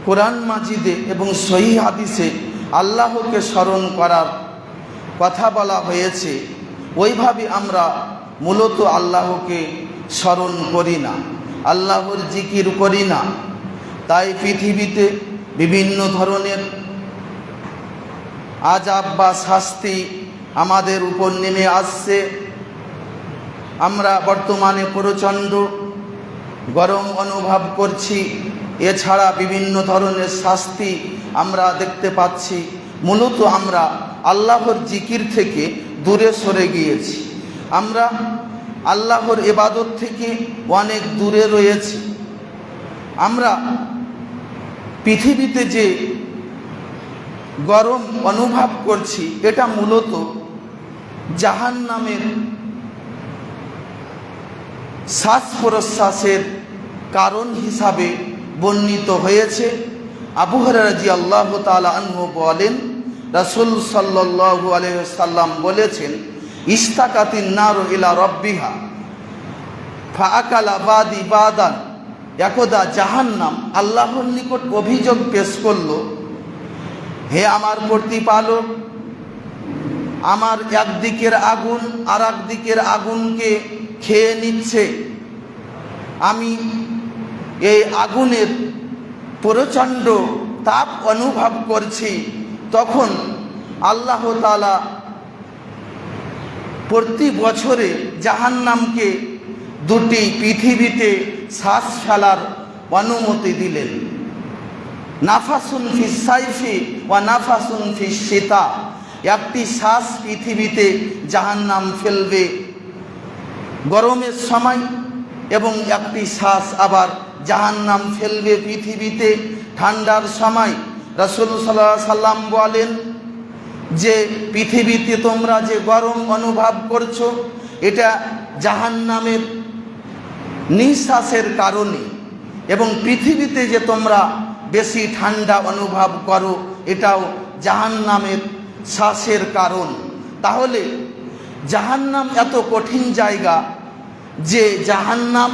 কোরআন মাজিদে এবং সহিহ হাদিসে আল্লাহকে স্মরণ করার কথা বলা হয়েছে, ওইভাবে আমরা মূলত আল্লাহকে স্মরণ করি না, আল্লাহর জিকির করি না। তাই পৃথিবীতে বিভিন্ন ধরনের আযাব বা শাস্তি আমাদের উপর নেমে আসছে। আমরা বর্তমানে প্রচণ্ড গরম অনুভব করছি, এছাড়া বিভিন্ন ধরনের শাস্তি আমরা দেখতে পাচ্ছি। মূলত আমরা আল্লাহর জিকির থেকে দূরে সরে গিয়েছি, আমরা আল্লাহর ইবাদত থেকে অনেক দূরে রয়েছি। আমরা পৃথিবীতে যে গরম অনুভব করছি, এটা মূলত জাহান্নামের শ্বাস প্রশ্বাসের কারণ হিসাবে বর্ণিত হয়েছে। আবু হুরায়রা রাদিয়াল্লাহু তাআলা আনহু বলেন, রাসূল সাল্লাল্লাহু আলাইহি ওয়াসাল্লাম বলেছেন, ইস্তাকাতিন নারু ইলা রাব্বিহা ফাআকালা বাদি বাদান। একদা জাহান্নাম আল্লাহর নিকট অভিযোগ পেশ করল, হে আমার প্রতিপালক, আমার একদিকের আগুন আর একদিকের আগুনকে খেয়ে নিচ্ছে, আমি এই আগুনের প্রচণ্ড তাপ অনুভব করছি। তখন আল্লাহ তাআলা প্রতি বছরে জাহান্নামকে দুটি পৃথিবীতে শ্বাস ফেলার অনুমতি দিলেন, নাফাসুন ফিস সাইফি ওয়া নাফাসুন ফিস শীতা। একটি শ্বাস পৃথিবীতে জাহান্নাম ফেলবে গরমের সময়, এবং একটি শ্বাস আবার জাহান্নাম ফেলবে পৃথিবীতে ঠান্ডার সময়। রাসূল সাল্লাল্লাহু আলাইহি সাল্লাম বলেন যে পৃথিবীতে তোমরা যে গরম অনুভব করছো, এটা জাহান্নামের নিঃশ্বাসের কারণে, এবং পৃথিবীতে যে তোমরা বেশি ঠান্ডা অনুভব করো, এটাও জাহান্নামের শ্বাসের কারণ। তাহলে জাহান্নাম এত কঠিন জায়গা যে জাহান্নাম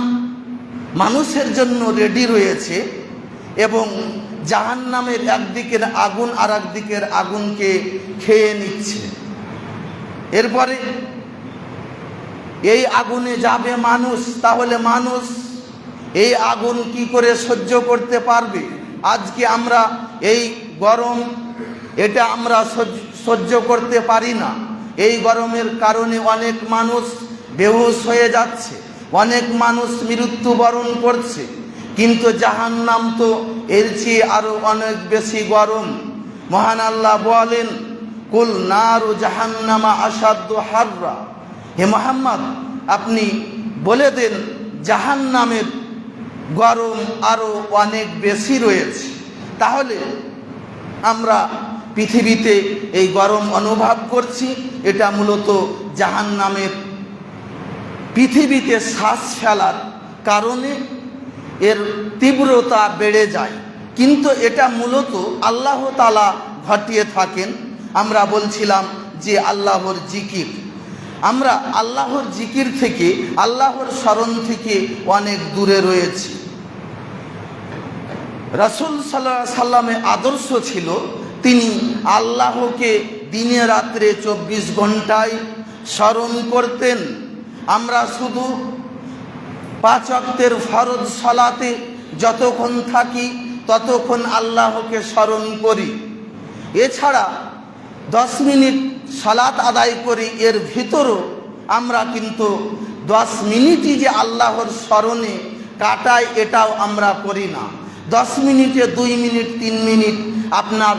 মানুষের জন্য রেডি রয়েছে, এবং জাহান্নামের একদিকের আগুন আর একদিকের আগুনকে খেয়ে নিচ্ছে। এরপরে এই আগুনে যাবে মানুষ, তাহলে মানুষ এই আগুন কি করে সহ্য করতে পারবে? আজকে আমরা এই গরম, এটা আমরা সহ্য করতে পারি না। এই গরমের কারণে অনেক মানুষ বেহুশ হয়ে যাচ্ছে, অনেক মানুষ মৃত্যুবরণ করছে। কিন্তু জাহান্নাম তো এর চেয়ে আরো অনেক বেশি গরম। মহান আল্লাহ বলেন, কুল নারু জাহান্নামা আসাদ্দু হাররা। হে মুহাম্মদ, আপনি বলে দেন জাহান্নামের গরম আরো অনেক বেশি রয়েছে। তাহলে আমরা পৃথিবীতে এই গরম অনুভব করছি, এটা মূলত জাহান্নামের পৃথিবীতে শ্বাস ফেলার কারণে এর তীব্রতা বেড়ে যায়। কিন্তু এটা মূলত আল্লাহ তাআলা ঘটিয়ে থাকেন। আমরা বলছিলাম যে আল্লাহর জিকির, আমরা আল্লাহর জিকির থেকে, আল্লাহর স্মরণ থেকে অনেক দূরে রয়েছি। রাসূল সাল্লাল্লাহু আলাইহি সাল্লামের আদর্শ ছিল, তিনি আল্লাহকে দিনে রাত্রে 24 ঘন্টায় স্মরণ করতেন। আমরা শুধু 5 ওয়াক্তের ফরজ সালাতে যতক্ষণ থাকি ততক্ষণ আল্লাহকে স্মরণ করি। এছাড়া 10 মিনিট সালাত আদায় করি, এর ভিতরও আমরা কিন্তু 10 মিনিটই যে আল্লাহর স্মরণে কাটাই, এটাও আমরা করি না। 10 মিনিটে 2 মিনিট 3 মিনিট আপনার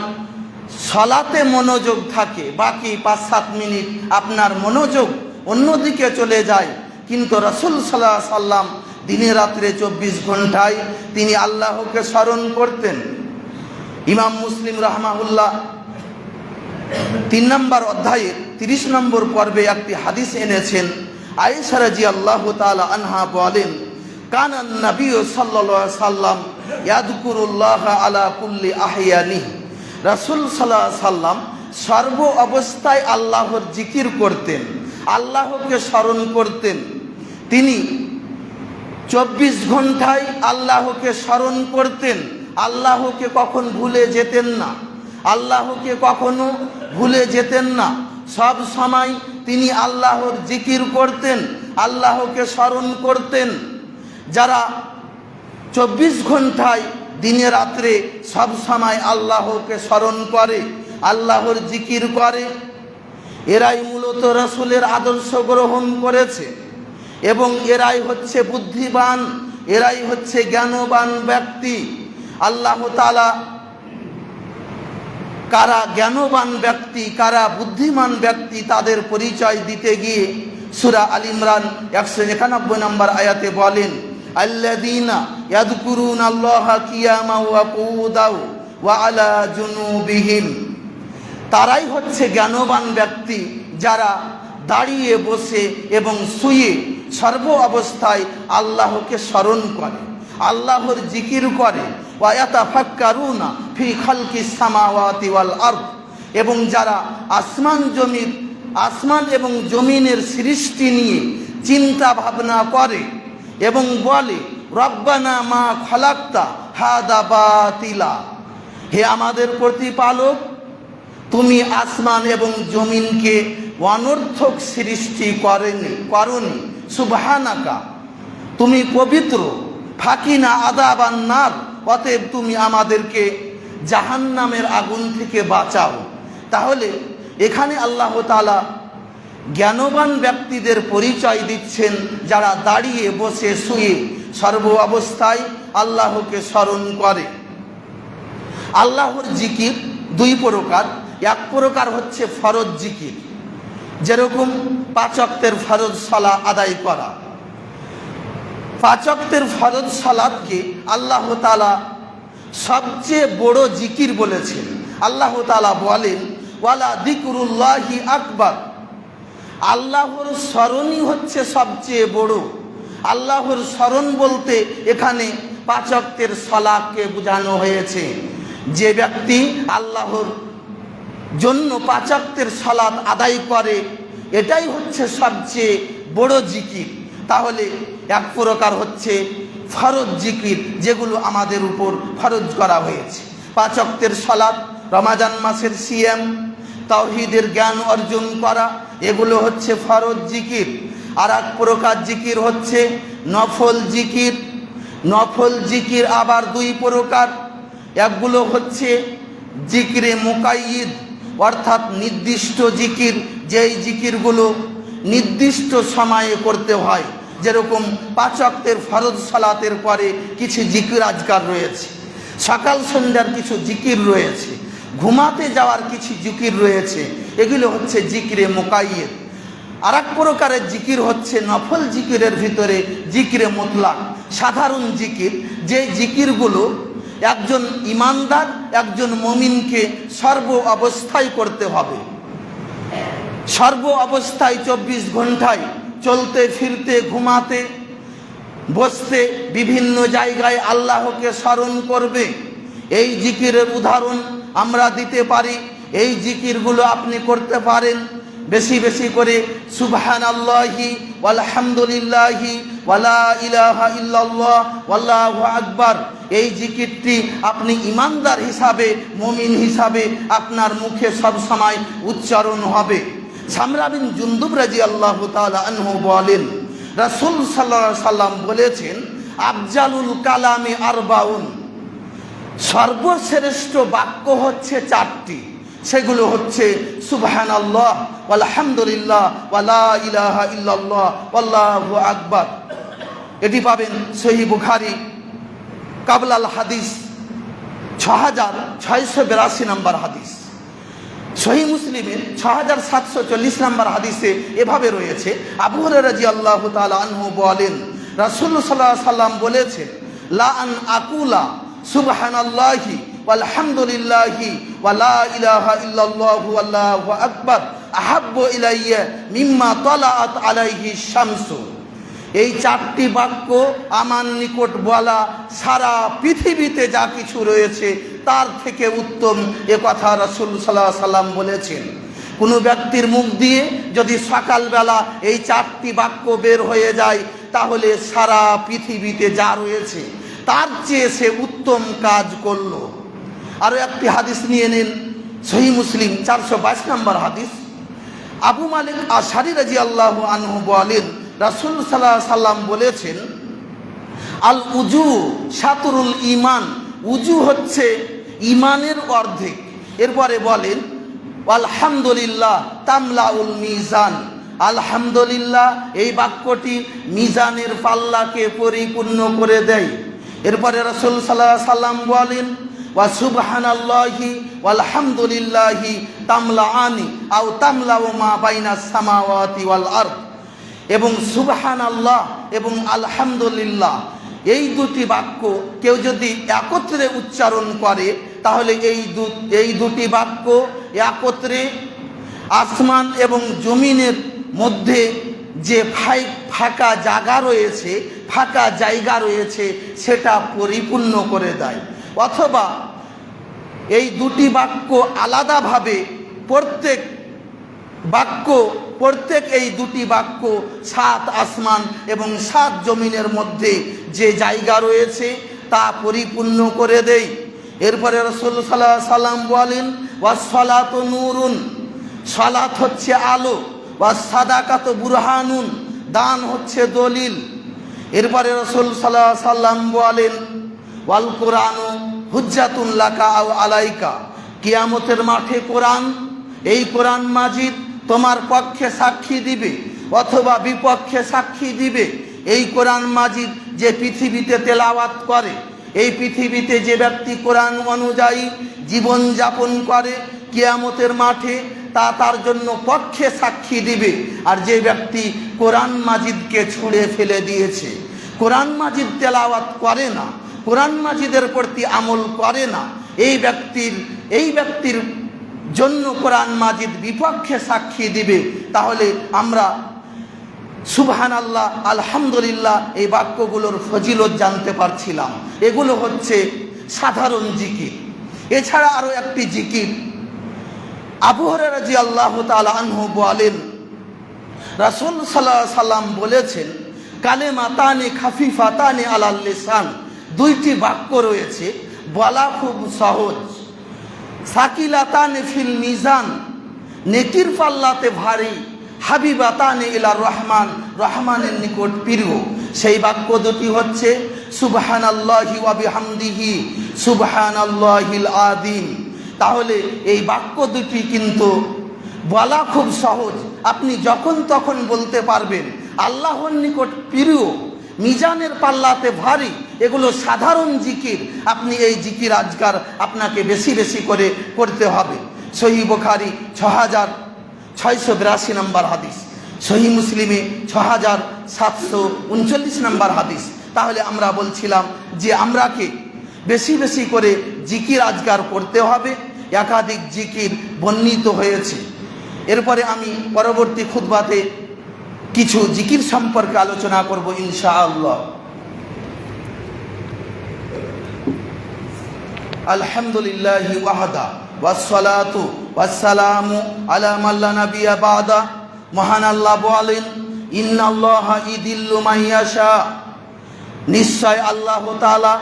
সালাতে মনোযোগ থাকে, বাকি 5-7 মিনিট আপনার মনোযোগ অন্যদিকে চলে যায়। কিন্তু রাসূল সাল্লাল্লাহু আলাইহি সাল্লাম দিনে রাত্রে 24 ঘন্টায় তিনি আল্লাহকে স্মরণ করতেন। ইমাম মুসলিম রাহমাহুল্লাহ 3 নম্বর অধ্যায়ে 30 নম্বর পর্বে একটি হাদিস এনেছেন। আয়েশা রাদিয়াল্লাহু তাআলা আনহা বলেন, কানান নবী সাল্লাল্লাহু আলাইহি সাল্লাম ইয়াযকুরুল্লাহ আলা কুল্লি আহইয়ানিহি। রাসূল সাল্লাল্লাহু আলাইহি সাল্লাম সর্ব অবস্থায় আল্লাহর জিকির করতেন, আল্লাহকে স্মরণ করতেন। তিনি 24 ঘন্টায় আল্লাহকে স্মরণ করতেন, আল্লাহকে কখন ভুলে যেতেন না, আল্লাহকে কখনো ভুলে যেতেন না। সব সময় তিনি আল্লাহর জিকির করতেন, আল্লাহকে স্মরণ করতেন। যারা 24 ঘন্টায় দিনে রাত্রে সব সময় আল্লাহকে স্মরণ করে, আল্লাহর জিকির করে, এরাই মূলত রাসূলের আদর্শ গ্রহণ করেছে এবং এরাই হচ্ছে বুদ্ধিমান, এরাই হচ্ছে জ্ঞানবান ব্যক্তি। আল্লাহ তাআলা কারা জ্ঞানবান ব্যক্তি, কারা বুদ্ধিমান ব্যক্তি তাদের পরিচয় দিতে গিয়ে সূরা আল ইমরান 191 নম্বর আয়াতে বলেন, আল্লাযীনা ইয়াযকুরুনাল্লাহা কিয়ামান ওয়া কুউদাও ওয়া আলা জুনুবিহিম। তারাই হচ্ছে জ্ঞানবান ব্যক্তি যারা দাঁড়িয়ে বসে এবং শুয়ে সর্ব অবস্থায় আল্লাহকে স্মরণ করে, আল্লাহর জিকির করে। ওয়া ইয়াতাফাক্কারুনা ফি খালকিস সামাওয়াতি ওয়াল আরদ। এবং যারা আসমান এবং জমিনের সৃষ্টি নিয়ে চিন্তা ভাবনা করে এবং বলে, রব্বানা মা খালাকতা হাদা বাতিলা। হে আমাদের প্রতিপালক, তুমি আসমান এবং জমিনকে অনর্থক সৃষ্টি করনি। সুবহানাকা, তুমি পবিত্র। ফাকিনা আযাবান নার, অতএব তুমি আমাদেরকে জাহান্নামের আগুন থেকে বাঁচাও। তাহলে এখানে আল্লাহ তাআলা জ্ঞানবান ব্যক্তিদের পরিচয় দিচ্ছেন যারা দাঁড়িয়ে বসে শুয়ে সর্ব অবস্থায় আল্লাহকে স্মরণ করে। আল্লাহর জিকির দুই প্রকার। এক প্রকার হচ্ছে ফরজ জিকির, যেরকম 5 ওয়াক্তের ফরজ সালাত আদায় করা। 5 ওয়াক্তের ফরজ সালাতকে আল্লাহ তাআলা সবচেয়ে বড় জিকির বলেছেন। আল্লাহ তাআলা বলেন, ওয়ালা যিকরুল্লাহি আকবার। আল্লাহর স্মরণই হচ্ছে সবচেয়ে বড়। আল্লাহর স্মরণ বলতে এখানে 5 ওয়াক্তের সালাতকে বোঝানো হয়েছে। যে ব্যক্তি আল্লাহর জন্য 5 ওয়াক্তের সালাত আদায় করে, এটাই হচ্ছে সবচেয়ে বড় জিকির। তাহলে এক প্রকার হচ্ছে ফরজ জিকির, যেগুলো আমাদের উপর ফরজ করা হয়েছে। 5 ওয়াক্তের সালাত, রমজান মাসের সিয়াম, তাওহীদের জ্ঞান অর্জন করা, এগুলো হচ্ছে ফরজ জিকির। আর এক প্রকার জিকির হচ্ছে নফল জিকির। নফল জিকির আবার দুই প্রকার। একগুলো হচ্ছে জিকিরে মুকাইয়িদ, অর্থাৎ নির্দিষ্ট জিকির, যেই জিকিরগুলো নির্দিষ্ট সময়ে করতে হয়। যেরকম 5 ওয়াক্তের ফরজ সালাতের পরে কিছু জিকির আজকার রয়েছে, সকাল সন্ধ্যার কিছু জিকির রয়েছে, ঘুমাতে যাওয়ার কিছু জিকির রয়েছে, এগুলো হচ্ছে জিকিরে মুকাইয়িদ। আর এক প্রকারের জিকির হচ্ছে নফল জিকিরের ভিতরে জিকিরে মুতলাক, সাধারণ জিকির, যে জিকিরগুলো একজন ইমানদার, একজন মুমিনকে সর্ব অবস্থায় করতে হবে। সর্ব অবস্থায় 24 ঘন্টায় চলতে ফিরতে, ঘুমাতে, বসতে, বিভিন্ন জায়গায় আল্লাহকে স্মরণ করবে। এই জিকিরের উদাহরণ আমরা দিতে পারি। এই জিকিরগুলো আপনি করতে পারেন বেশি বেশি করে সুবহানাল্লাহি ওয়ালহামদুলিল্লাহি ওয়ালা ইলাহা ইল্লাল্লাহ ওয়াল্লাহু আকবার। এই জিকিরটি আপনি ইমানদার হিসাবে, মুমিন হিসাবে আপনার মুখে সব সময় উচ্চারণ হবে। সামরা বিন জুনদুব রাদিয়াল্লাহু তাআলা আনহু বলেন, রাসূল সাল্লাল্লাহু আলাইহি সাল্লাম বলেছেন, আফজালুল কালামি আরবাউন। সর্বশ্রেষ্ঠ বাক্য হচ্ছে 4টি। সেগুলো হচ্ছে সুবহানাল্লাহ, আলহামদুলিল্লাহ, ওয়ালা ইলাহা ইল্লাল্লাহ, ওয়াল্লাহু আকবার। এটি পাবেন সহিহ বুখারী কাবলাল হাদিস 6682 নম্বর হাদিস। সহিহ মুসলিমের 6740 নম্বর হাদিসে এভাবে রয়েছে, আবু হুরায়রা রাদিয়াল্লাহু তাআলা আনহু বলেন, রাসূলুল্লাহ সাল্লাল্লাহু আলাইহি সাল্লাম বলেছেন, লা আন আকুলা সুবহানাল্লাহি ওয়ালহামদুলিল্লাহি ওয়ালা ইলাহা ইল্লাল্লাহু ওয়াল্লাহু আকবার আহাব্বু ইলাইয়া মিম্মা তালাআত আলাইহি শামসু। এই 4টি বাক্য আমার নিকট বলা সারা পৃথিবীতে যা কিছু রয়েছে তার থেকে উত্তম, এ কথা রাসূল সাল্লাল্লাহু আলাইহি সাল্লাম বলেছেন। কোনো ব্যক্তির মুখ দিয়ে যদি সকালবেলা এই 4টি বাক্য বের হয়ে যায়, তাহলে সারা পৃথিবীতে যা রয়েছে তার চেয়ে সে উত্তম কাজ করলো। আরও একটি হাদিস নিয়ে নিন, সহিহ মুসলিম 422 নম্বর হাদিস। আবু মালিক আশআরী রাদিয়াল্লাহু আনহু বলেন, রাসূল সাল্লাল্লাহু আলাইহি সাল্লাম বলেছেন, আল উজু শাতরুল ঈমান, উজু হচ্ছে ঈমানের অর্ধেক। এরপরে বলেন, আলহামদুলিল্লাহ তামলাউল মিজান, আলহামদুলিল্লাহ এই বাক্যটি মিজানের পাল্লাকে পরিপূর্ণ করে দেয়। এরপরে রাসূল সাল্লাল্লাহু আলাইহি সাল্লাম বলেন, ওয়া সুবহানাল্লাহি ওয়ালহামদুলিল্লাহি তামলাআনি আও তামলাউ মা বাইনাস সামাওয়াতি ওয়াল আরদ, এবং সুবহানাল্লাহ এবং আলহামদুলিল্লাহ এই দুটি বাক্য কেউ যদি একত্রে উচ্চারণ করে তাহলে এই দুটি বাক্য একত্রে আসমান এবং জমিনের মধ্যে যে ফাঁকা জায়গা রয়েছে সেটা পরিপূর্ণ করে দেয়। অথবা এই দুটি বাক্য আলাদাভাবে প্রত্যেক এই দুটি বাক্য 7 আসমান এবং 7 জমিনের মধ্যে যে জায়গা রয়েছে তা পরিপূর্ণ করে দেয়। এরপরে রাসূল সাল্লাল্লাহু আলাইহি সাল্লাম বলেন, ওয়াস সালাতু নূরুন, সালাত হচ্ছে আলো, ওয়াস সাদাকাতু বুরহানুন, দান হচ্ছে দলিল। এরপরে রাসূল সাল্লাল্লাহু আলাইহি সাল্লাম বলেন, ওয়াল কুরআনু হুজ্জাতুন লাকা আও আলাইকা, কিয়ামতের মাঠে এই কোরআন মাজিদ তোমার পক্ষে সাক্ষী দিবে অথবা বিপক্ষে সাক্ষী দিবে। এই কোরআন মাজিদ যে পৃথিবীতে তেলাওয়াত করে, এই পৃথিবীতে যে ব্যক্তি কোরআন অনুযায়ী জীবন যাপন করে, কিয়ামতের মাঠে তার জন্য পক্ষে সাক্ষী দিবে। আর যে ব্যক্তি কোরআন মাজিদকে ছুঁড়ে ফেলে দিয়েছে, কোরআন মাজিদ তেলাওয়াত করে না, কোরআন মাজিদের প্রতি আমল করে না, এই ব্যক্তির জন্য কোরআন মাজিদ বিপক্ষে সাক্ষী দিবে। তাহলে আমরা সুবহানাল্লাহ আলহামদুলিল্লাহ এই বাক্যগুলোর ফজিলত জানতে পারছিলাম। এগুলো হচ্ছে সাধারণ জিকির। এছাড়া আরও একটি জিকির, আবু হুরায়রা রাদিয়াল্লাহু তাআলা আনহু বলেন, রাসূল সাল্লাল্লাহু আলাইহি সাল্লাম বলেছেন, কালিমাতানি খাফিফাতানি আলাল লিসান, দুইটি বাক্য রয়েছে বলা খুব সহজ, সাকিলাতানি ফিল মিজান, নেকির পাল্লাতে ভারী, হাবিবাতানি ইলার রহমান, রহমানের নিকট প্রিয়। সেই বাক্য দুটি হচ্ছে সুবহানাল্লাহি ওয়া বিহামদিহি সুবহানাল্লাহিল আযীম। তাহলে এই বাক্য দুটি কিন্তু বলা খুব সহজ, আপনি যখন তখন বলতে পারবেন। আল্লাহর নিকট প্রিয়, মিজানের পাল্লাতে ভারী, এগুলো সাধারণ জিকির। আপনি এই জিকির আজকার আপনাকে বেশি বেশি করে করতে হবে। সহিহ বুখারী 6682 নম্বর হাদিস, সহিহ মুসলিমে 6739 নম্বর হাদিস। তাহলে আমরা বলছিলাম যে আমরাকে বেশি বেশি করে জিকির আজকার করতে হবে। একাধিক জিকির বর্ণিত হয়েছে। এরপরে আমি পরবর্তী খুতবাতে কিছু জিকির সম্পর্কে আলোচনা করব ইনশাআল্লাহ। আলহামদুলিল্লাহি ওয়াহদা ওয়াসসালাতু ওয়াসসালামু আলা মান লা নাবিয়্যা বাদা। মহান আল্লাহ বলেন, ইন্নাল্লাহা ইদিল্লু মান ইয়াশা, নিশ্চয় আল্লাহ তাআলা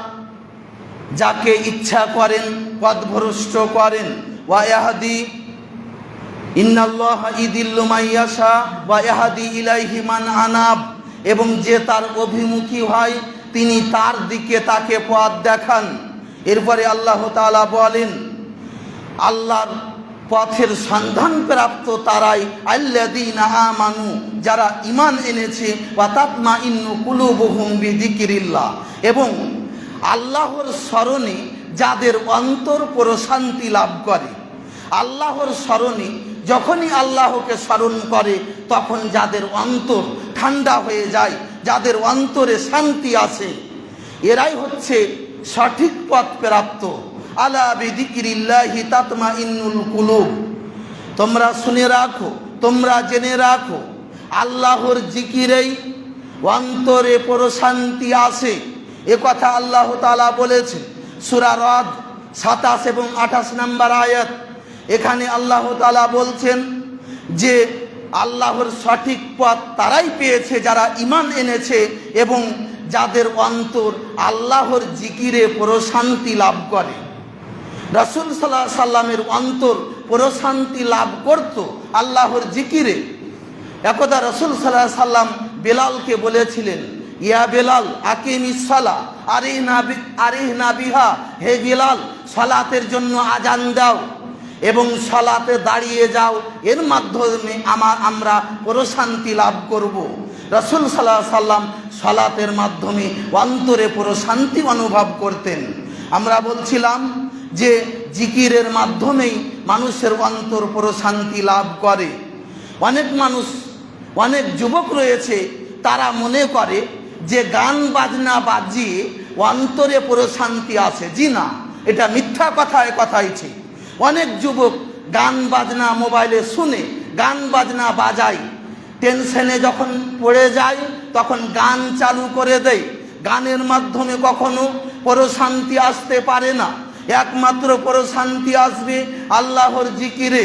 যাকে ইচ্ছা করেন পথভ্রষ্ট করেন। ওয়া ইয়াহদি, ইন্নাল্লাহা ইদিল্লু মান ইয়াশা ওয়া ইয়াহদি ইলাইহি মান আনাব, এবং যে তার অভিমুখী হয় তিনি তার দিকে তাকে পথ দেখান। এরপরে আল্লাহ তাআলা বলেন, আল্লাহর পথের সন্ধান প্রাপ্ত তারাই আল্লাযীনা আমানু, যারা ঈমান এনেছে, ওয়া তাতমাইন্নু কুলুবুহুম বিযিকরিল্লাহ, এবং আল্লাহর স্মরণে যাদের অন্তর প্রশান্তি লাভ করে। আল্লাহর স্মরণে যখনই আল্লাহকে স্মরণ করে তখন যাদের অন্তর ঠান্ডা হয়ে যায়, যাদের অন্তরে শান্তি আসে, এরাই হচ্ছে সঠিক পথ প্রাপ্ত। আলা বিযিকরিল্লাহি তাতমাইন্নুল কুলুব, তোমরা শুনে রাখো, তোমরা জেনে রাখো, আল্লাহর জিকিরেই অন্তরে প্রশান্তি আসে। এ কথা আল্লাহ তাআলা বলেছেন সূরা রদ 27 এবং 28 নম্বর আয়াত। এখানে আল্লাহ তাআলা বলছেন যে আল্লাহর সঠিক পথ তারাই পেয়েছে যারা ঈমান এনেছে এবং যাদের অন্তর আল্লাহর জিকিরে প্রশান্তি লাভ করে। রাসূল সাল্লাল্লাহু আলাইহি সাল্লামের অন্তর প্রশান্তি লাভ করত আল্লাহর জিকিরে। একদা রাসূল সাল্লাল্লাহু আলাইহি সাল্লাম বেলালকে বলেছিলেন, ইয়া বেলাল আকিমিস সালাহ আরিহনা বিহা, হে বেলাল সালাতের জন্য আজান দাও এবং সালাতে দাঁড়িয়ে যাও, এর মাধ্যমে আমরা প্রশান্তি লাভ করব। রাসূল সাল্লাল্লাহু আলাইহি সাল্লাম সালাতের মাধ্যমে অন্তরে প্রশান্তি অনুভব করতেন। আমরা বলছিলাম যে জিকিরের মাধ্যমেই মানুষের অন্তর প্রশান্তি লাভ করে। অনেক মানুষ, অনেক যুবক রয়েছে, তারা মনে করে যে গান বাজনা বাজিয়ে অন্তরে প্রশান্তি আসে। জি না, এটা মিথ্যা কথাই ঠিক। অনেক যুবক গান বাজনা মোবাইলে শুনে গান বাজনা বাজায়, টেনশনে যখন পড়ে যায় তখন গান চালু করে দেয়। গানের মাধ্যমে কখনো প্রশান্তি আসতে পারে না। একমাত্র প্রশান্তি আসবে আল্লাহর জিকিরে।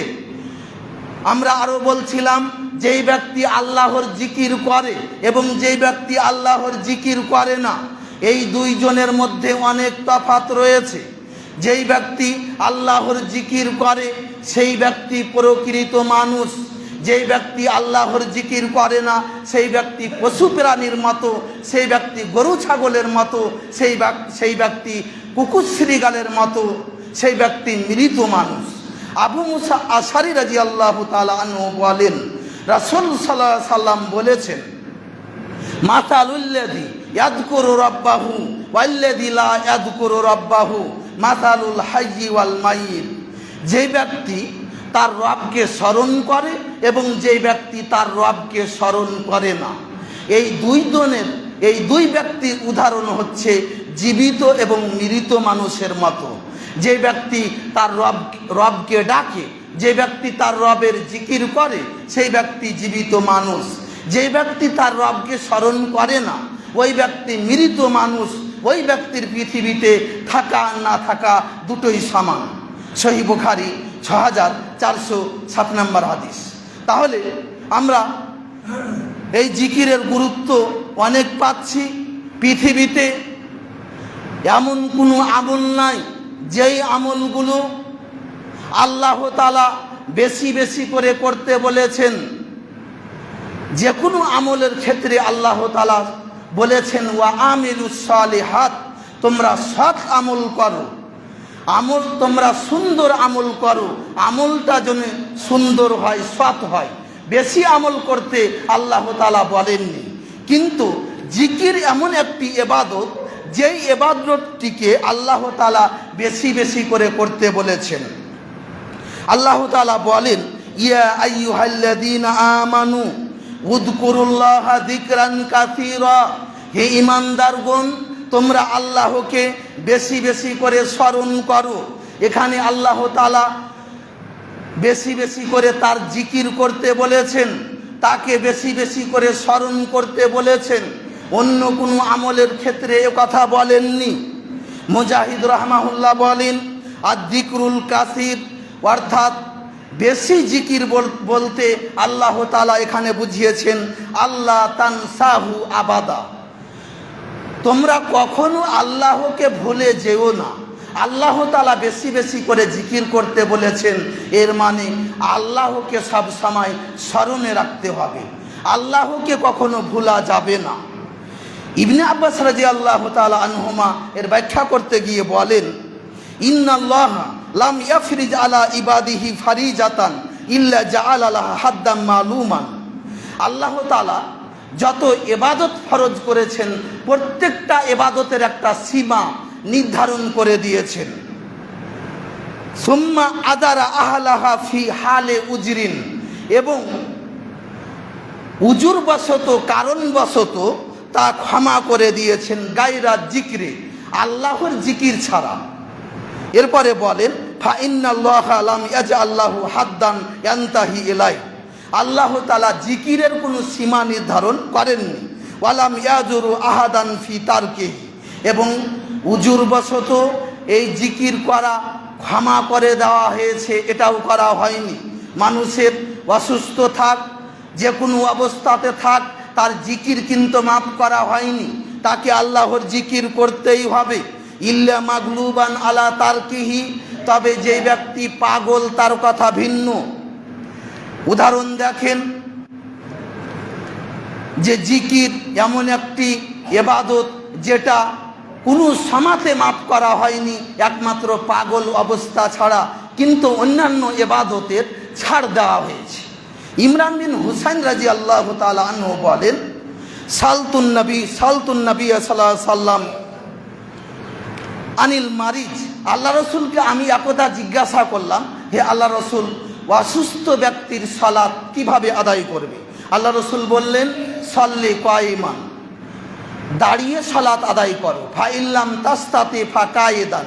আমরা আরো বলছিলাম, যেই ব্যক্তি আল্লাহর জিকির করে এবং যেই ব্যক্তি আল্লাহর জিকির করে না, এই দুইজনের মধ্যে অনেক তফাৎ রয়েছে। যেই ব্যক্তি আল্লাহর জিকির করে সেই ব্যক্তি প্রকৃত মানুষ। যেই ব্যক্তি আল্লাহর জিকির করে না সেই ব্যক্তি পশু প্রাণীর মতো, সেই ব্যক্তি গরু ছাগলের মতো, সেই ব্যক্তি কুকুর শ্রীগালের মতো, সেই ব্যক্তি মৃত মানুষ। আবু মুসা আশারী রাদিয়াল্লাহু তাআলা আনহু বলেন, রাসূল সাল্লাল্লাহু আলাইহি সাল্লাম বলেছেন, মাতালুল্লাযী ইয়াযকুরু রাব্বাহু ওয়াল্লাযী লা ইয়াযকুরু রাব্বাহু মাতালুল হাইয়্যি ওয়াল মাইয়িত। যে ব্যক্তি তার রবকে স্মরণ করে এবং যে ব্যক্তি তার রবকে স্মরণ করে না, এই দুই ব্যক্তির উদাহরণ হচ্ছে জীবিত এবং মৃত মানুষের মতো। যে ব্যক্তি তার রবকে ডাকে, যে ব্যক্তি তার রবের জিকির করে, সেই ব্যক্তি জীবিত মানুষ। যে ব্যক্তি তার রবকে স্মরণ করে না, ওই ব্যক্তি মৃত মানুষ। ওই ব্যক্তির পৃথিবীতে থাকা না থাকা দুটোই সমান। সহিহ বুখারী 6407 নম্বর হাদিস। তাহলে আমরা এই জিকিরের গুরুত্ব অনেক পাচ্ছি। পৃথিবীতে এমন কোনো আমল নাই যেই আমলগুলো আল্লাহ তাআলা বেশি বেশি করে করতে বলেছেন। যে কোনো আমলের ক্ষেত্রে আল্লাহ তাআলা বলেছেন, ওয়া আমিলুস সালিহাত, তোমরা সৎ আমল করো, আমল তোমরা সুন্দর আমল করো, আমলটা যেন সুন্দর হয়, সৎ হয়। বেশি আমল করতে আল্লাহ তাআলা বলেননি। কিন্তু জিকির এমন একটি ইবাদত, যেই ইবাদতটিকে আল্লাহ তাআলা বেশি বেশি করে করতে বলেছেন। আল্লাহ তাআলা বলেন, ইয়া আইয়ুহাল্লাযীনা আমানু উযকুরুল্লাহা যিকরান কাসীরা, হে ঈমানদারগণ তোমরা আল্লাহকে বেশি বেশি করে স্মরণ করো। এখানে আল্লাহ তাআলা বেশি বেশি করে তার জিকির করতে বলেছেন, তাকে বেশি বেশি করে স্মরণ করতে বলেছেন। অন্য কোনো আমলের ক্ষেত্রে এ কথা বলেননি। মুজাহিদ রাহমাহুল্লাহ বলেন, আয-যিকরুল কাসীর, অর্থাৎ বেশি জিকির বলতে আল্লাহ তাআলা এখানে বুঝিয়েছেন আল্লাহ তানসাহু আবাদা, তোমরা কখনো আল্লাহকে ভুলে যেও না। আল্লাহ তাআলা বেশি বেশি করে জিকির করতে বলেছেন, এর মানে আল্লাহকে সব সময় স্মরণে রাখতে হবে, আল্লাহকে কখনো ভুলা যাবে না। ইবনে আব্বাস রাদিয়াল্লাহু তাআলা আনহুমা এর ব্যাখ্যা করতে গিয়ে বলেন, ইন্নাল্লাহা লাম ইয়াফরিজ আলা ইবাদিহি ফারিজাতান ইল্লা জাআলা লাহা হাদ্দাম মালুমান। আল্লাহ তাআলা যত ইবাদত ফরজ করেছেন, প্রত্যেকটা ইবাদতের একটা সীমা নির্ধারণ করে দিয়েছেন। সুম্মা আদারা আহলাহা ফি হালে উজরিন, এবং উজুরবশত কারণবশত তা ক্ষমা করে দিয়েছেন, গায়রা জিকিরে, আল্লাহর জিকির ছাড়া। এরপরে বলেন, ফা ইন্নাল্লাহা লাম ইয়াজআল লাহু হাদ্দান ইয়ানতাহি ইলাইহি, আল্লাহ তাআলা জিকিরের কোনো সীমা নির্ধারণ করেননি। ওয়ালাম ইয়াজুরু আহাদান ফি তারকিহি, এবং উজুরবশত এই জিকির করা ক্ষমা করে দেওয়া হয়েছে, এটাও করা হয়নি। মানুষের অসুস্থ থাক, যে কোনো অবস্থাতে থাক, তার জিকির কিন্তু মাফ করা হয়নি। তাকে আল্লাহর জিকির করতেই হবে। ইল্লা মাগলুবান আলা তারকিহি, তবে যে ব্যক্তি পাগল তার কথা ভিন্ন। উদাহরণ দেখেন যে জিকির এমন একটি ইবাদত যেটা কোনো সমাতে মাফ করা হয়নি একমাত্র পাগল অবস্থা ছাড়া, কিন্তু অন্যান্য ইবাদতের ছাড় দেওয়া হয়েছে। ইমরান বিন হুসাইন রাদিয়াল্লাহু তাআলা আনহু বলেন, সালতুন নবী সাল্লাল্লাহু আলাইহি সাল্লাম আনিল মারিজ, আল্লাহ রসুলকে আমি একদা জিজ্ঞাসা করলাম, হে আল্লাহ রসুল, অসুস্থ ব্যক্তির সালাত কিভাবে আদায় করবে? আল্লাহ রসুল বললেন, সল্লি কায়িমান, দাঁড়িয়ে সালাত আদায় করো। ফাইল্লাম তাস্তাতি ফাকায়েদান,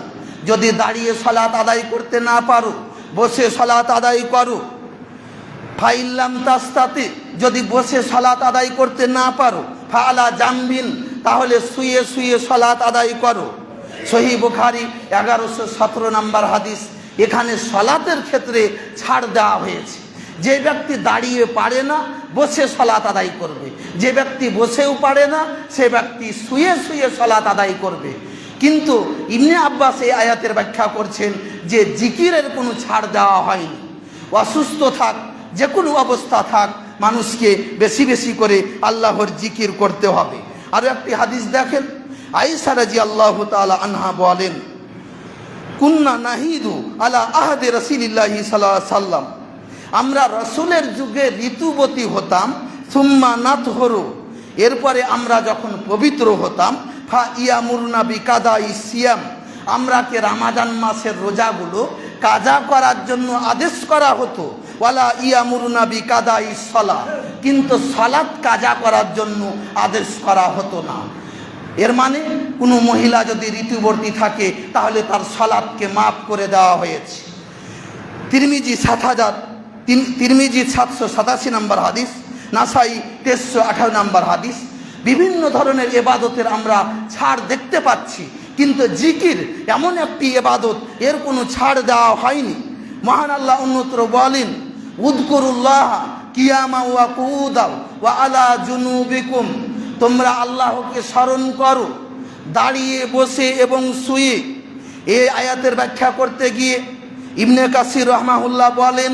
যদি দাঁড়িয়ে সালাত আদায় করতে না পারো বসে সালাত আদায় করো। ফাইল্লাম তাস্তাতি, যদি বসে সালাত আদায় করতে না পারো ফাআলা জামবিন, তাহলে শুয়ে শুয়ে সালাত আদায় করো। সহিহ বুখারী 1117 নম্বর হাদিস। এখানে সালাতের ক্ষেত্রে ছাড় দেওয়া হয়েছে। যে ব্যক্তি দাঁড়িয়ে পারে না বসে সালাত আদায় করবে, যে ব্যক্তি বসেও পারে না সে ব্যক্তি শুয়ে শুয়ে সালাত আদায় করবে। কিন্তু ইবনে আব্বাস এই আয়াতের ব্যাখ্যা করছেন যে জিকিরের কোনো ছাড় দেওয়া হয়নি। অসুস্থ থাক, যে কোনো অবস্থা থাক, মানুষকে বেশি বেশি করে আল্লাহর জিকির করতে হবে। আর একটি হাদিস দেখেন, আয়েশা রাদিয়াল্লাহু তাআলা আনহা বলেন, কুন্না নাহিদু আলা আহদি রাসূলিল্লাহি সাল্লাল্লাহু আলাইহি সাল্লাম, আমরা রসুলের যুগে ঋতুবতী হতাম। সুম্মা নাতহরু, এরপরে আমরা যখন পবিত্র হতাম। ফা ইয়ামুরনা বিকাদাই সিয়াম, আমরাকে রমাজান মাসের রোজাগুলো কাজা করার জন্য আদেশ করা হতো। ওয়ালা ইয়ামুরনা বিকাদাই সালাত, কিন্তু সালাত কাজা করার জন্য আদেশ করা হতো না। এর মানে কোনো মহিলা যদি ঋতুবতী থাকে তাহলে তার সালাতকে মাফ করে দেওয়া হয়েছে। তিরমিজি 787 নম্বর হাদিস, নাসাই 1318 নম্বর হাদিস। বিভিন্ন ধরনের ইবাদতের আমরা ছাড় দেখতে পাচ্ছি, কিন্তু জিকির এমন একটি ইবাদত এর কোনো ছাড় দেওয়া হয়নি। মহান আল্লাহ অন্যত্র বলেন, উযকুরুল্লাহ কিয়ামা ওয়া কুউদা ওয়া আলা জুনুবিকুম, তোমরা আল্লাহকে স্মরণ করো দাঁড়িয়ে বসে এবং শুয়ে। এই আয়াতের ব্যাখ্যা করতে গিয়ে ইবনে কাসির রাহমাহুল্লাহ বলেন,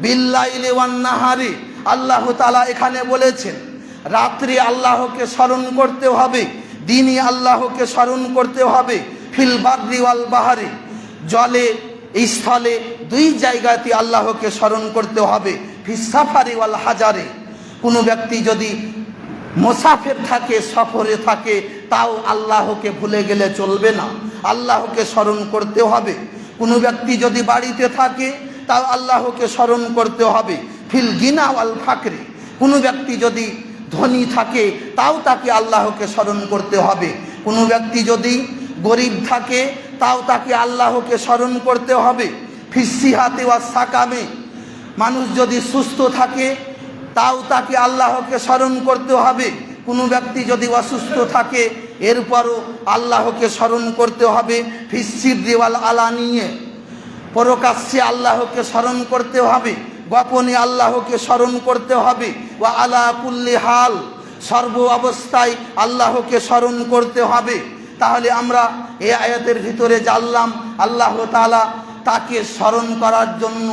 বিল্লাইলি ওয়ান নাহারি, আল্লাহ তাআলা এখানে বলেছেন রাত্রি আল্লাহকে স্মরণ করতে হবে, দিনে আল্লাহকে স্মরণ করতে হবে। ফিল বাররি ওয়াল বাহরি, জলে স্থলে দুই জায়গাতে আল্লাহকে স্মরণ করতে হবে। ফিস সাফারি ওয়াল হাজারে, কোনো ব্যক্তি যদি মুসাফির থাকে, সফরে থাকে, তাও আল্লাহকে ভুলে গেলে চলবে না, আল্লাহকে স্মরণ করতে হবে। কোনো ব্যক্তি যদি বাড়িতে থাকে তাও আল্লাহকে স্মরণ করতে হবে। ফিল গিনা ওয়াল ফাকরি, কোনো ব্যক্তি যদি ধনী থাকে তাও তাকে আল্লাহকে স্মরণ করতে হবে। কোনো ব্যক্তি যদি গরিব থাকে তাও তাকে আল্লাহকে স্মরণ করতে হবে। ফিস সিহাতি ওয়াস সাকামে, মানুষ যদি সুস্থ থাকে তাও তাকে আল্লাহকে স্মরণ করতে হবে। কোনো ব্যক্তি যদি অসুস্থ থাকে এরপরও আল্লাহকে স্মরণ করতে হবে। ফিস সিররি ওয়াল আলানিয়ে, প্রকাশ্যে আল্লাহকে স্মরণ করতে হবে, গোপনে আল্লাহকে স্মরণ করতে হবে। ওয়া আলা কুল্লি হাল, সর্ব অবস্থায় আল্লাহকে স্মরণ করতে হবে। তাহলে আমরা এই আয়াতের ভিতরে জানলাম আল্লাহ তাআলা তাকে স্মরণ করার জন্য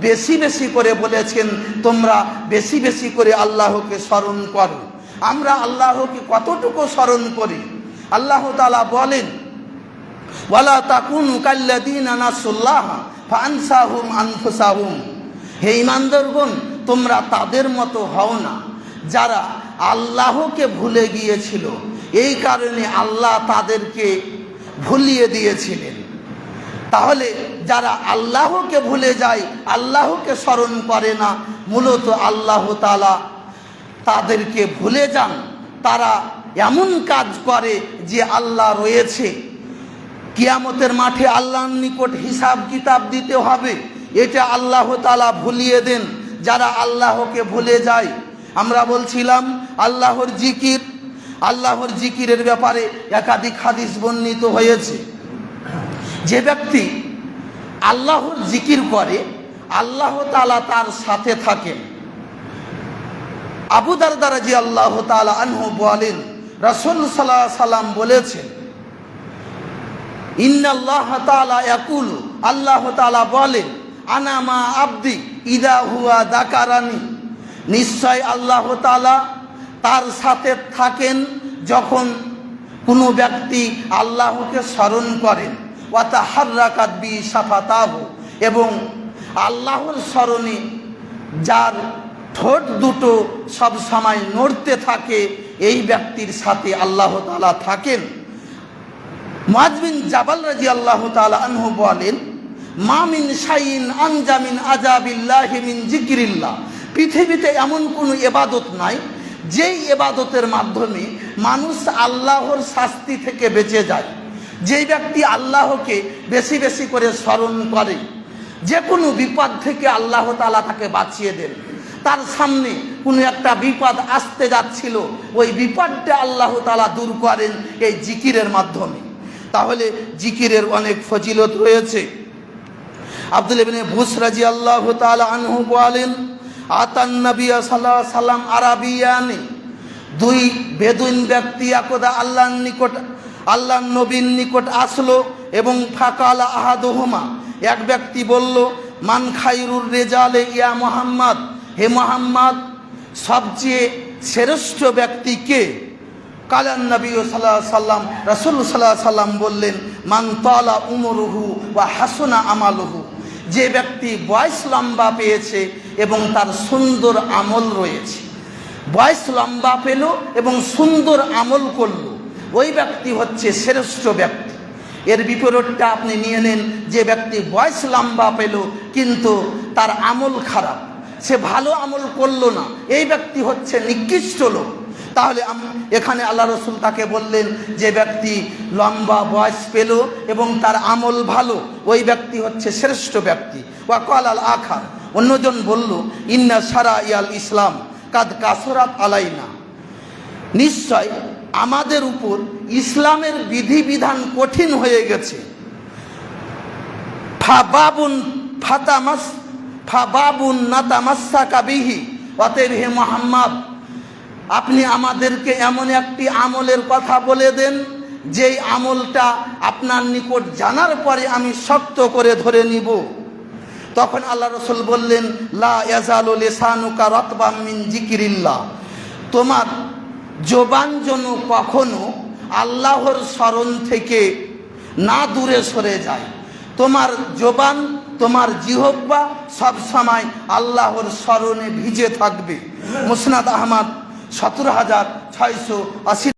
বেশি বেশি করে বলেছেন, তোমরা বেশি বেশি করে আল্লাহকে স্মরণ করো। আমরা আল্লাহকে কতটুকু স্মরণ করি? আল্লাহ তাআলা বলেন, ওয়ালা তাকুনু কাল্লাযীনা নাসুল্লাহ ফাআনসাহুম আনফুসাহুম, হে ঈমানদারগণ, তোমরা তাদের মতো হও না যারা আল্লাহকে ভুলে গিয়েছিল, এই কারণে আল্লাহ তাদেরকে ভুলিয়ে দিয়েছিলেন। তাহলে যারা আল্লাহকে ভুলে যায়, আল্লাহকে স্মরণ করে না, মূলত আল্লাহ তাআলা তাদেরকে ভুলে যান। তারা এমন কাজ করে যে আল্লাহ রয়েছে, কিয়ামতের মাঠে আল্লাহর নিকট হিসাব কিতাব দিতে হবে, এটা আল্লাহ তাআলা ভুলিয়ে দেন যারা আল্লাহকে ভুলে যায়। আমরা বলছিলাম আল্লাহর জিকির, আল্লাহর জিকিরের ব্যাপারে একাধিক হাদিস বর্ণিত হয়েছে। যে ব্যক্তি আল্লাহর জিকির করে আল্লাহ তাআলা তার সাথে থাকেন। আবু দারদা রাদিয়াল্লাহু তাআলা আনহু বলেন, রাসূল সাল্লাল্লাহু আলাইহি সাল্লাম বলেছেন, ইন্নাল্লাহ তাআলা ইয়াকুলু, আল্লাহ তাআলা বলেন, আনা মা আবদি ইদা হুয়া যাকারানি, নিশ্চয় আল্লাহ তাআলা তার সাথে থাকেন যখন কোনো ব্যক্তি আল্লাহকে স্মরণ করেন, ওয়া তাহাররাকাত বি শাফাতাহু, এবং আল্লাহর স্মরণে যার ঠোঁট দুটো সব সময় নড়তে থাকে, এই ব্যক্তির সাথে আল্লাহ তাআলা থাকেন। মুআয বিন জাবাল রাদিয়াল্লাহু তাআলা আনহু বলেন, মা মিন শাইইন আনজা মিন আযাবিল্লাহি মিন যিকরিল্লাহ, পৃথিবীতে এমন কোনো ইবাদত নাই যেই ইবাদতের মাধ্যমে মানুষ আল্লাহর শাস্তি থেকে বেঁচে যায়। যেই ব্যক্তি আল্লাহকে বেশি বেশি করে স্মরণ করে, যে কোনো বিপদ থেকে আল্লাহ তাআলা তাকে বাঁচিয়ে দেন। তার সামনে কোনো একটা বিপদ আসতে যাচ্ছিল, ওই বিপদটা আল্লাহ তাআলা দূর করেন এই জিকিরের মাধ্যমে। তাহলে জিকিরের অনেক ফজিলত রয়েছে। আব্দুল্লাহ ইবনে বুস রাদিয়াল্লাহু তাআলা আনহু বলেন, আতান নবী সাল্লাল্লাহু আলাইহি সাল্লাম আরাবিয়ানি, দুই বেদুইন ব্যক্তি একদা আল্লাহর নবীর নিকট আসলো এবং ফাকালা আহাদুহুমা, এক ব্যক্তি বলল, মান খায়রুর রিজালে ইয়া মুহাম্মদ, হে মুহাম্মদ সবচেয়ে শ্রেষ্ঠ ব্যক্তি কে? কালান নবী সাল্লাল্লাহু আলাইহি সাল্লাম, রাসূল সাল্লাল্লাহু আলাইহি সাল্লাম বললেন, মান তালা উমরুহু ওয়া হাসুনা আমালুহু, যে ব্যক্তি বয়স লম্বা পেয়েছে এবং তার সুন্দর আমল রয়েছে। বয়স লম্বা পেল এবং সুন্দর আমল করল, ওই ব্যক্তি হচ্ছে শ্রেষ্ঠ ব্যক্তি। এর বিপরীতটা আপনি নিয়ে নেন, যে ব্যক্তি বয়স লম্বা পেল কিন্তু তার আমল খারাপ, সে ভালো আমল করলো না, এই ব্যক্তি হচ্ছে নিকৃষ্ট লোক। তাহলে এখানে আল্লাহ রসুল তাকে বললেন, যে ব্যক্তি লম্বা বয়স পেল এবং তার আমল ভালো, ওই ব্যক্তি হচ্ছে শ্রেষ্ঠ ব্যক্তি। ওয়া ক্বাল আল আখার, অন্যজন বলল, ইন্না শারাইয়াল ইসলাম কাদ কাসরাত আলাইনা, নিশ্চয় আমাদের উপর ইসলামের বিধিবিধান কঠিন হয়ে গেছে। ফাবাবুন নাতামাসসাকা বিহি, অতএব হে মুহাম্মদ আপনি আমাদেরকে এমন একটি আমলের কথা বলে দেন, যেই আমলটা আপনার নিকট জানার পরে আমি শক্ত করে ধরে নিব। তখন আল্লাহ রসুল বললেন, লা ইয়াজালু লিসানুকা রাতবাম মিন যিকরিল্লাহ, তোমার জবান যেন কখনো আল্লাহর স্মরণ থেকে না দূরে সরে যায়। তোমার জবান, তোমার জিহ্বা সব সময় আল্লাহর স্মরণে ভিজে থাকবে। মুসনাদ আহমদ 17,680।